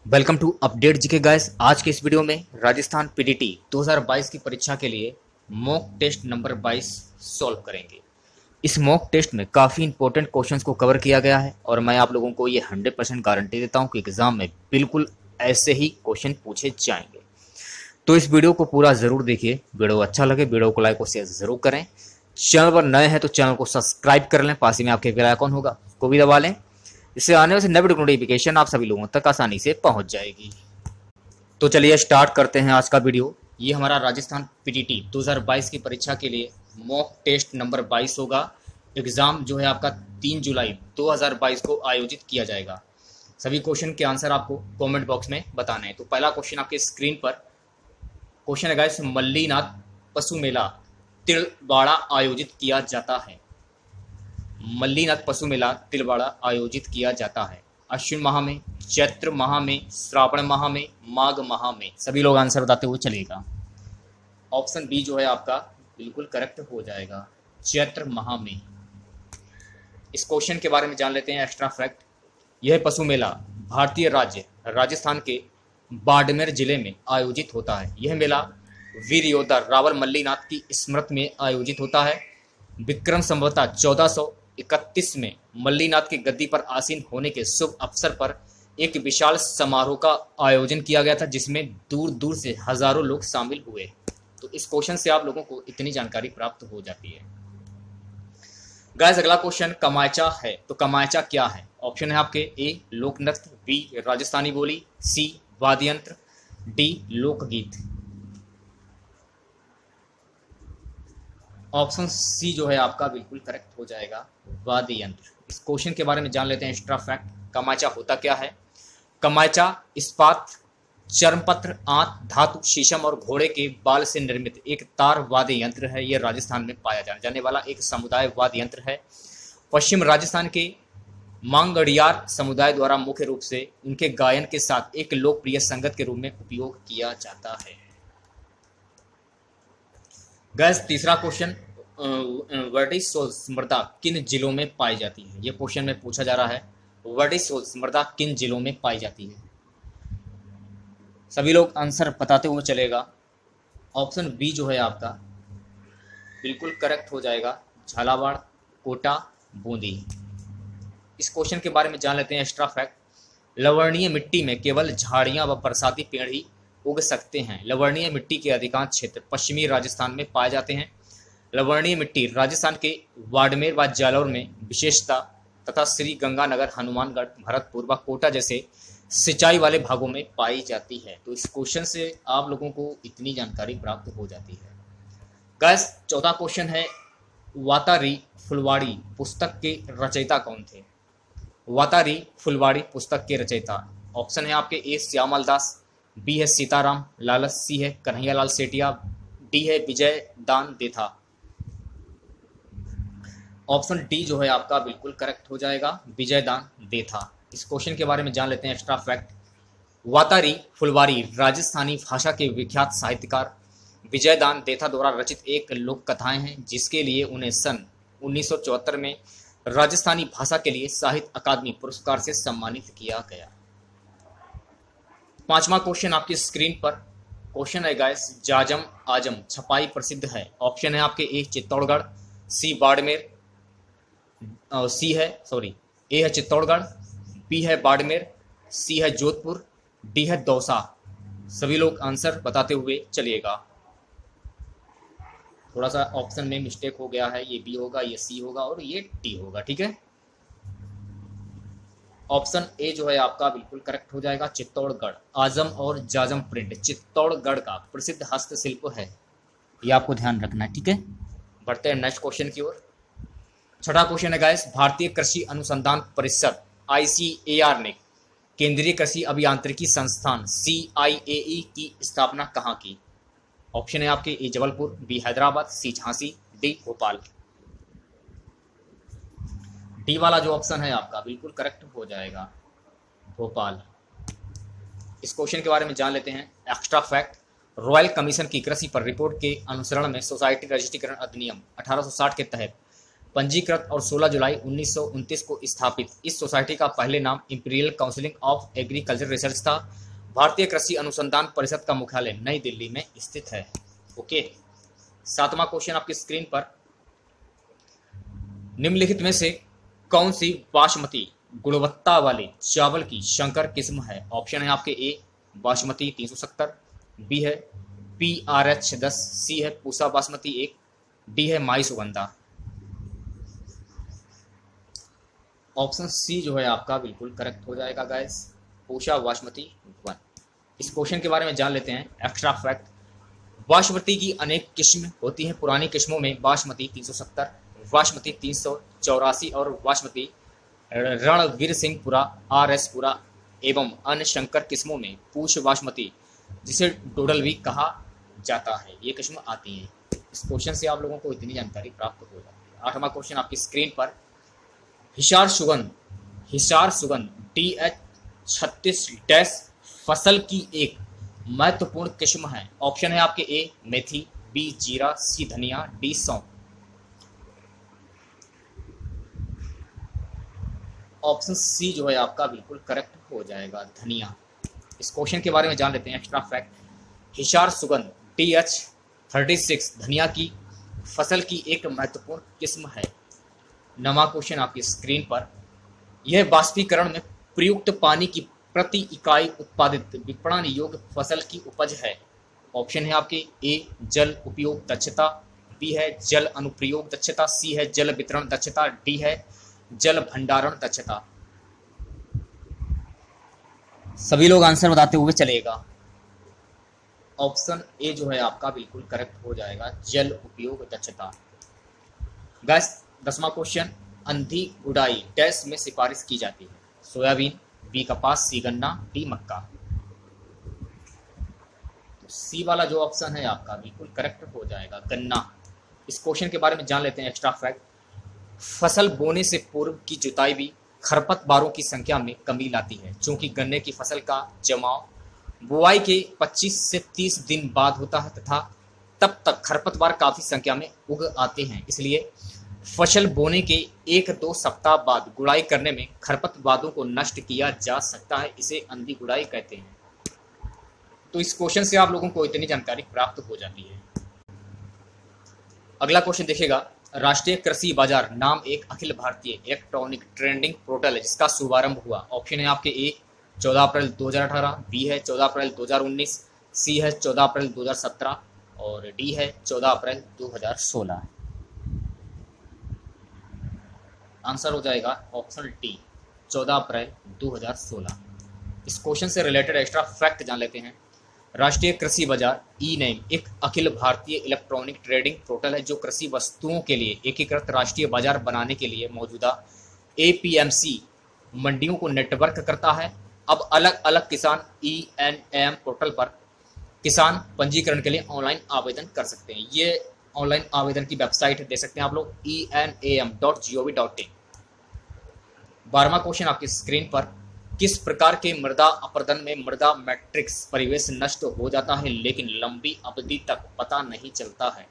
Welcome to update GK guys. आज के इस वीडियो में राजस्थान पीडीटी 2022 की परीक्षा के लिए मॉक टेस्ट नंबर 22 सॉल्व करेंगे। इस मॉक टेस्ट में काफ़ी इंपॉर्टेंट क्वेश्चंस को कवर किया गया है और मैं आप लोगों को ये 100% गारंटी देता हूं कि एग्जाम में बिल्कुल ऐसे ही क्वेश्चन पूछे जाएंगे। तो इस वीडियो को पूरा ज़रूर देखिए। वीडियो अच्छा लगे वीडियो को लाइक और शेयर ज़रूर करें। चैनल पर नए हैं तो चैनल को सब्सक्राइब कर लें, पास ही में आपके बेल आइकन होगा उसको भी दबा लें। इससे आने वाले नए वीडियो नोटिफिकेशन आप सभी लोगों तक आसानी से पहुंच जाएगी। तो चलिए स्टार्ट करते हैं आज का वीडियो। ये हमारा राजस्थान पीटीटी 2022 की परीक्षा के लिए मॉक टेस्ट नंबर 22 होगा। एग्ज़ाम जो है आपका 3 जुलाई 2022 को आयोजित किया जाएगा। सभी क्वेश्चन के आंसर आपको कमेंट बॉक्स में बताने हैं। तो पहला क्वेश्चन आपके स्क्रीन पर क्वेश्चन है गाइस, मल्लीनाथ पशु मेला तिलवाड़ा आयोजित किया जाता है। मल्लीनाथ पशु मेला तिलवाड़ा आयोजित किया जाता है अश्विन माह में, चैत्र माह में, श्रावण माह में, माघ माह में। सभी लोग आंसर बताते हुए चलेगा। ऑप्शन बी जो है आपका बिल्कुल करेक्ट हो जाएगा, चैत्र माह में। इस क्वेश्चन के बारे में जान लेते हैं एक्स्ट्रा फैक्ट। यह पशु मेला भारतीय राज्य राजस्थान के बाड़मेर जिले में आयोजित होता है। यह मेला वीर योद्धा रावल मल्लीनाथ की स्मृति में आयोजित होता है। विक्रम संवत 1431 में मल्लीनाथ की गद्दी पर आसीन होने के शुभ अवसर पर एक विशाल समारोह का आयोजन किया गया था, जिसमें दूर दूर से हजारों लोग शामिल हुए। तो इस क्वेश्चन से आप लोगों को इतनी जानकारी प्राप्त हो जाती है। गाइस अगला क्वेश्चन कमायचा है। तो कमायचा क्या है? ऑप्शन है आपके ए लोक नृत्य, बी राजस्थानी बोली, सी वाद्य यंत्र, डी लोकगीत। ऑप्शन सी जो है आपका बिल्कुल करेक्ट हो जाएगा, वाद्य यंत्र। इस क्वेश्चन के बारे में जान लेते हैं एक्स्ट्रा फैक्ट। कमायचा होता क्या है? कमायचा इस्पात, चर्मपत्र, आंत, धातु, शीशम और घोड़े के बाल से निर्मित एक तार वाद्य यंत्र है। यह राजस्थान में पाया जाने वाला एक समुदाय वाद्य यंत्र है। पश्चिम राजस्थान के मांगड़ियार समुदाय द्वारा मुख्य रूप से उनके गायन के साथ एक लोकप्रिय संगत के रूप में उपयोग किया जाता है। गैस तीसरा क्वेश्चन, वर्टिसोल्स मृदा किन जिलों में पाई जाती है? ये क्वेश्चन में पूछा जा रहा है, वर्टिसोल्स मृदा किन जिलों में पाई जाती है? सभी लोग आंसर बताते हुए चलेगा। ऑप्शन बी जो है आपका बिल्कुल करेक्ट हो जाएगा, झालावाड़, कोटा, बूंदी। इस क्वेश्चन के बारे में जान लेते हैं एक्स्ट्रा फैक्ट। लवणीय मिट्टी में केवल झाड़ियां व बरसाती पेड़ ही उग सकते हैं। लवणीय मिट्टी के अधिकांश क्षेत्र पश्चिमी राजस्थान में पाए जाते हैं। लवणीय मिट्टी राजस्थान के बाड़मेर व जालौर में विशेषता तथा श्री गंगानगर, हनुमानगढ़, भरतपुर व कोटा जैसे सिंचाई वाले भागों में पाई जाती है। तो इस क्वेश्चन से आप लोगों को इतनी जानकारी प्राप्त हो जाती है। गाइस चौथा क्वेश्चन है, वातारी फुलवाड़ी पुस्तक के रचयिता कौन थे? वातारी फुलवाड़ी पुस्तक के रचयिता ऑप्शन है आपके ए श्यामल दास, बी है सीताराम लालस, सी है कन्हैयालाल सेठिया, डी है विजय दान देथा। ऑप्शन डी जो है आपका बिल्कुल करेक्ट हो जाएगा, विजय दान देथा। इस क्वेश्चन के बारे में जान लेते हैं एक्स्ट्रा फैक्ट। वातारी फुलवारी राजस्थानी भाषा के विख्यात साहित्यकार विजय दान देथा द्वारा रचित एक लोक कथाएं हैं, जिसके लिए उन्हें सन 1974 में राजस्थानी भाषा के लिए साहित्य अकादमी पुरस्कार से सम्मानित किया गया। पांचवा क्वेश्चन आपकी स्क्रीन पर क्वेश्चन है गाइस, जाजम आजम छपाई प्रसिद्ध है। ऑप्शन है आपके ए चित्तौड़गढ़, सी बाड़मेर, ए है चित्तौड़गढ़, बी है बाड़मेर, सी है जोधपुर, डी है दौसा। सभी लोग आंसर बताते हुए चलिएगा। थोड़ा सा ऑप्शन में मिस्टेक हो गया है, ये बी होगा, ये सी होगा और ये डी होगा, ठीक है। ऑप्शन ए जो है आपका बिल्कुल करेक्ट हो जाएगा, चित्तौड़गढ़। आजम और जाजम प्रिंट चित्तौड़गढ़ का प्रसिद्ध हस्तशिल्प है, ये आपको ध्यान रखना है, ठीक है। बढ़ते हैं नेक्स्ट क्वेश्चन की ओर। छठा क्वेश्चन है गाइस, भारतीय कृषि अनुसंधान परिषद ICAR ने केंद्रीय कृषि अभियांत्रिकी संस्थान CIAE की स्थापना कहाँ की? ऑप्शन है आपके ए जबलपुर, बी हैदराबाद, सी झांसी, डी भोपाल। डी वाला जो ऑप्शन है आपका बिल्कुल करेक्ट हो जाएगा, भोपाल। इस क्वेश्चन के बारे में जान लेते हैं एक्स्ट्रा फैक्ट। रॉयल कमीशन की कृषि पर रिपोर्ट के अनुसरण में सोसाइटी रजिस्ट्रीकरण अधिनियम 1860 के तहत पंजीकृत और 16 जुलाई 1929 को स्थापित इस सोसाइटी का पहले नाम imperial council of agriculture research था। भारतीय कृषि अनुसंधान परिषद का मुख्यालय नई दिल्ली में स्थित है। ओके, 7वां क्वेश्चन आपकी स्क्रीन पर, निम्नलिखित में से कौन सी बासमती गुणवत्ता वाले चावल की संकर किस्म है? ऑप्शन है आपके ए बासमती 370, बी है PRH10, सी है पूसा बासमती 1, डी है माई सुगंधा। ऑप्शन सी जो है आपका बिल्कुल करेक्ट हो जाएगा गाइस, पूसा बासमती 1। इस क्वेश्चन के बारे में जान लेते हैं एक्स्ट्रा फैक्ट। बासमती की अनेक किस्म होती हैं। पुरानी किस्मों में बासमती 370, बासमती 384 और बासमती रणवीर सिंह पुरा, RS पुरा एवं अन्य संकर किस्मों में पूछ बासमती, जिसे डोडल भी कहा जाता है, ये किस्म आती है। इस क्वेश्चन से आप लोगों को इतनी जानकारी प्राप्त हो जाती है। 8वां क्वेश्चन आपकी स्क्रीन पर, हिसार सुगंध DH36 फसल की एक महत्वपूर्ण किस्म है। ऑप्शन है आपके ए मेथी, बी जीरा, सी धनिया, डी सौंफ। ऑप्शन सी जो है आपका बिल्कुल करेक्ट हो जाएगा, धनिया। इस क्वेश्चन के बारे में जान लेते हैं एक्स्ट्रा फैक्ट। हिसार सुगंध DH36 धनिया की फसल की एक महत्वपूर्ण किस्म है। 9वां क्वेश्चन आपकी स्क्रीन पर, यह बाष्पीकरण में प्रयुक्त पानी की प्रति इकाई उत्पादित विपणन योग्य फसल की उपज है। ऑप्शन है आपके ए जल उपयोग दक्षता, बी है जल अनुप्रयोग दक्षता, सी है जल वितरण दक्षता, डी है जल भंडारण दक्षता। सभी लोग आंसर बताते हुए चलेगा। ऑप्शन ए जो है आपका बिल्कुल करेक्ट हो जाएगा, जल उपयोग दक्षता। गाइस 10वां क्वेश्चन, अंधी उड़ाई डैश में सिफारिश की जाती है? सोयाबीन, बी कपास, सी गन्ना, डी मक्का। तो सी वाला जो ऑप्शन है आपका बिल्कुल करेक्ट हो जाएगा, गन्ना। इस क्वेश्चन के बारे में जान लेते हैं एक्स्ट्रा फैक्ट। फसल बोने से पूर्व की जुताई भी खरपतवारों की संख्या में कमी लाती है। चूंकि गन्ने की फसल का जमाव बुआई के 25 से 30 दिन बाद होता है तथा तब तक खरपतवार काफी संख्या में उग आते हैं, इसलिए फसल बोने के 1-2 सप्ताह बाद गुड़ाई करने में खरपतवारों को नष्ट किया जा सकता है। इसे अंधी गुड़ाई कहते हैं। तो इस क्वेश्चन से आप लोगों को इतनी जानकारी प्राप्त हो जाती है। अगला क्वेश्चन देखिएगा, राष्ट्रीय कृषि बाजार नाम एक Akhil Bharatiya electronic trading portal है जिसका शुभारंभ हुआ। ऑप्शन है आपके ए 14 अप्रैल 2018, बी है 14 अप्रैल 2019, सी है 14 अप्रैल 2017 और डी है 14 अप्रैल 2016। आंसर हो जाएगा ऑप्शन डी 14 अप्रैल 2016। इस क्वेश्चन से रिलेटेड एक्स्ट्रा फैक्ट जान लेते हैं। राष्ट्रीय कृषि बाजार ई-नैम एक Akhil Bharatiya electronic trading portal है जो कृषि वस्तुओं के लिए एकीकृत राष्ट्रीय बाजार बनाने के लिए मौजूदा APMC मंडियों को नेटवर्क करता है। अब अलग अलग किसान ई-नैम पोर्टल पर किसान पंजीकरण के लिए ऑनलाइन आवेदन कर सकते हैं। ये ऑनलाइन आवेदन की वेबसाइट दे सकते हैं आप लोग enam.gov.in। 12वां क्वेश्चन आपकी स्क्रीन पर, किस प्रकार के मृदा अपरदन में मृदा मैट्रिक्स परिवेश नष्ट हो जाता है लेकिन लंबी अवधि तक पता नहीं चलता है?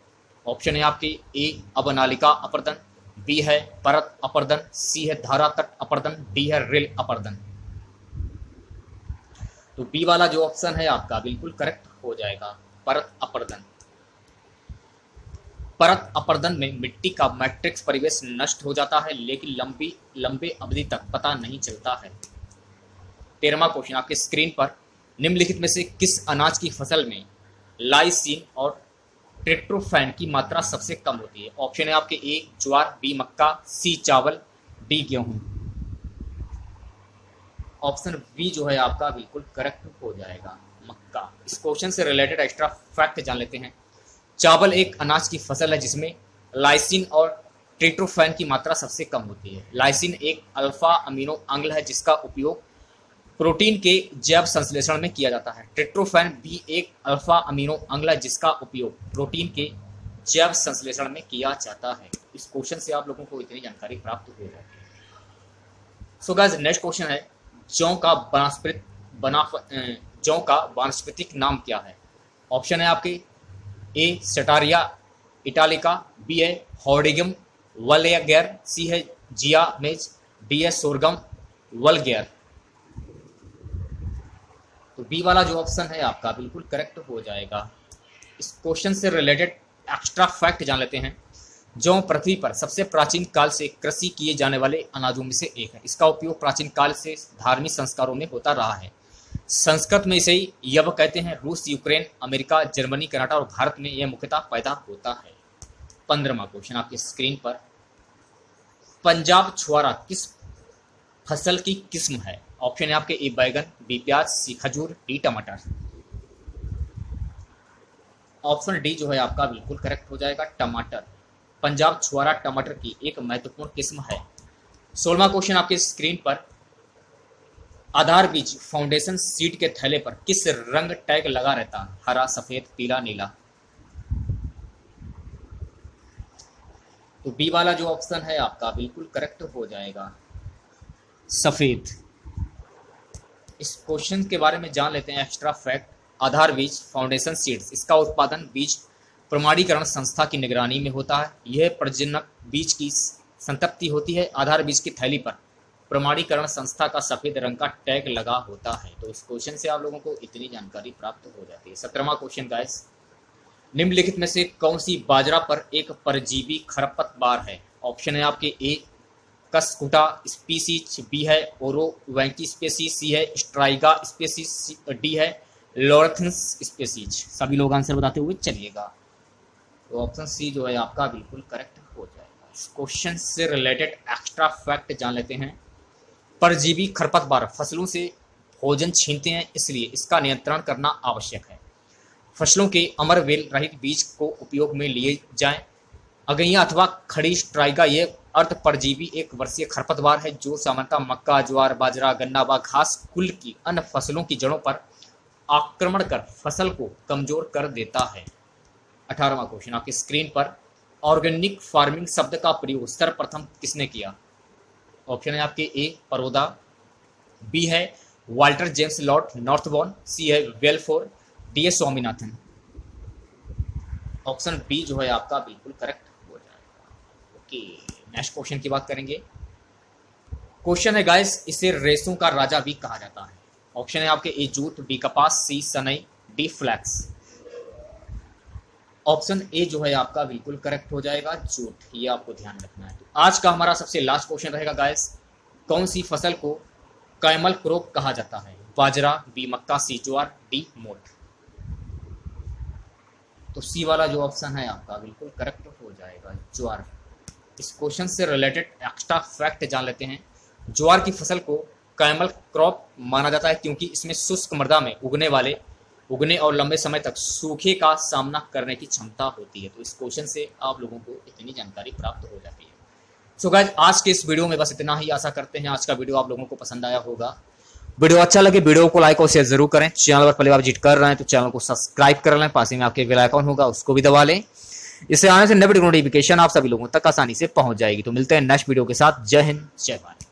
ऑप्शन है आपके ए अवनालिका अपरदन, बी है परत अपरदन, सी है धारा तट अपरदन, डी है रेल अपरदन। तो बी वाला जो ऑप्शन है आपका बिल्कुल करेक्ट हो जाएगा, परत अपरदन। परत अपरदन में मिट्टी का मैट्रिक्स परिवेश नष्ट हो जाता है लेकिन लंबे अवधि तक पता नहीं चलता है। 13वां क्वेश्चन आपके स्क्रीन पर, निम्नलिखित में से किस अनाज की फसल में लाइसिन और ट्रिप्टोफैन की मात्रा सबसे कम होती है? ऑप्शन है आपके ए ज्वार, बी मक्का, सी चावल, डी गेहूं। ऑप्शन बी जो है आपका बिल्कुल करेक्ट हो जाएगा, मक्का। इस क्वेश्चन से रिलेटेड एक्स्ट्रा फैक्ट जान लेते हैं। चावल एक अनाज की फसल है जिसमें लाइसिन और ट्रिप्टोफैन की मात्रा सबसे कम होती है। लाइसिन एक अल्फा अमीनो अम्ल है जिसका उपयोग प्रोटीन के जैव संश्लेषण में किया जाता है। ट्रिप्टोफैन भी एक अल्फा अमीनो अम्ल है जिसका उपयोग प्रोटीन के जैव संश्लेषण में किया जाता है। इस क्वेश्चन से आप लोगों को इतनी जानकारी प्राप्त हो जाती है। सो गाइस नेक्स्ट क्वेश्चन है, जौ का वानस्पतिक नाम क्या है? ऑप्शन है आपके ए सटारिया इटालिका, बी है हॉर्डिगम वलगैर, सी है जिया मेज, डी है सोरगम वलगैर। तो बी वाला जो ऑप्शन है आपका बिल्कुल करेक्ट हो जाएगा। इस क्वेश्चन से रिलेटेड एक्स्ट्रा फैक्ट जान लेते हैं। जौ पृथ्वी पर सबसे प्राचीन काल से कृषि किए जाने वाले अनाजों में से एक है। इसका उपयोग प्राचीन काल से धार्मिक संस्कारों में होता रहा है। संस्कृत में इसे यव कहते हैं। रूस, यूक्रेन, अमेरिका, जर्मनी, कनाडा और भारत में यह मुख्यतः पैदा होता है। 15वां क्वेश्चन आपकी स्क्रीन पर, पंजाब छुआरा किस फसल की किस्म है? ऑप्शन है आपके ए बैगन, बी प्याज, सी खजूर, डी टमाटर। ऑप्शन डी जो है आपका बिल्कुल करेक्ट हो जाएगा, टमाटर। पंजाब छुआरा टमाटर की एक महत्वपूर्ण किस्म है। 16वां क्वेश्चन आपके स्क्रीन पर, आधार बीज फाउंडेशन सीड के थैले पर किस रंग टैग लगा रहता है? हरा, सफेद, पीला, नीला। तो बी वाला जो ऑप्शन है आपका बिल्कुल करेक्ट हो जाएगा, सफेद। इस क्वेश्चन के बारे में जान लेते हैं एक्स्ट्रा फैक्ट। आधार बीज फाउंडेशन सीड्स, इसका उत्पादन बीज प्रमाणीकरण संस्था की निगरानी में होता है। यह प्रजनक बीज की संतृप्ति होती है। आधार बीज की थैली पर प्रमाणीकरण संस्था का सफेद रंग का टैग लगा होता है। तो इस क्वेश्चन से आप लोगों को इतनी जानकारी प्राप्त हो जाती है। 17वां क्वेश्चन गाइस, निम्नलिखित में से कौन सी बाजरा पर एक परजीवी खरपतवार है? ऑप्शन है आपके ए कसकुटा स्पीसीज, बी है ओरोवैंकी स्पीसीज, सी है स्ट्राइगा स्पीसीज, डी है लॉरेंथिस स्पीसीज। सभी लोग आंसर बताते हुए चलिएगा। तो ऑप्शन सी जो है आपका बिल्कुल करेक्ट हो जाएगा। इस क्वेश्चन से रिलेटेड एक्स्ट्रा फैक्ट जान लेते हैं। परजीवी खरपतवार फसलों से भोजन छीनते हैं, इसलिए इसका नियंत्रण करना आवश्यक है। फसलों के अमरवेल रहित बीज को उपयोग में लिए जाएं। अगैया अथवा खड़ी स्ट्राइगा ये अर्ध परजीवी एक वर्षीय खरपतवार है जो सामान्यतः मक्का, ज्वार, बाजरा, गन्ना व घास कुल की अन्य फसलों की जड़ों पर आक्रमण कर फसल को कमजोर कर देता है। 18वां क्वेश्चन आपकी स्क्रीन पर, ऑर्गेनिक फार्मिंग शब्द का प्रयोग सर्वप्रथम किसने किया? ऑप्शन है आपके ए परोदा, बी है वाल्टर जेम्स लॉर्ड नॉर्थबॉर्न, सी है वेलफोर, डी है स्वामीनाथन। ऑप्शन बी जो है आपका बिल्कुल करेक्ट हो जाएगा। ओके, नेक्स्ट क्वेश्चन की बात करेंगे। क्वेश्चन है गाइस, इसे रेसों का राजा भी कहा जाता है। ऑप्शन है आपके ए जूट, बी कपास, सी सनई, डी फ्लैक्स। ऑप्शन ए जो है आपका बिल्कुल करेक्ट हो जाएगा, जूट। ये आपको ध्यान रखना है। तो आज का हमारा सबसे लास्ट क्वेश्चन रहेगा गाइस, कौन सी फसल को कैमल क्रॉप कहा जाता है? बाजरा, बी मक्का, सी ज्वार, डी मोठ। तो सी वाला जो ऑप्शन है आपका बिल्कुल करेक्ट हो जाएगा, ज्वार। इस क्वेश्चन से रिलेटेड एक्स्ट्रा फैक्ट जान लेते हैं। ज्वार की फसल को कैमल क्रॉप माना जाता है क्योंकि इसमें शुष्क मृदा में उगने और लंबे समय तक सूखे का सामना करने की क्षमता होती है। तो इस क्वेश्चन से आप लोगों को इतनी जानकारी प्राप्त हो जाती है। सो गाइस, आज के इस वीडियो में बस इतना ही। आशा करते हैं आज का वीडियो आप लोगों को पसंद आया होगा। वीडियो अच्छा लगे वीडियो को लाइक और शेयर जरूर करें। चैनल पर पहले बार विजिट कर रहे हैं तो चैनल को सब्सक्राइब कर लें। पास में आपके बेल आइकन होगा, उसको भी दबा लें। इससे आने से नए वीडियो नोटिफिकेशन आप सभी लोगों तक आसानी से पहुंच जाएगी। तो मिलते हैं नेक्स्ट वीडियो के साथ। जय हिंद, जय भारत।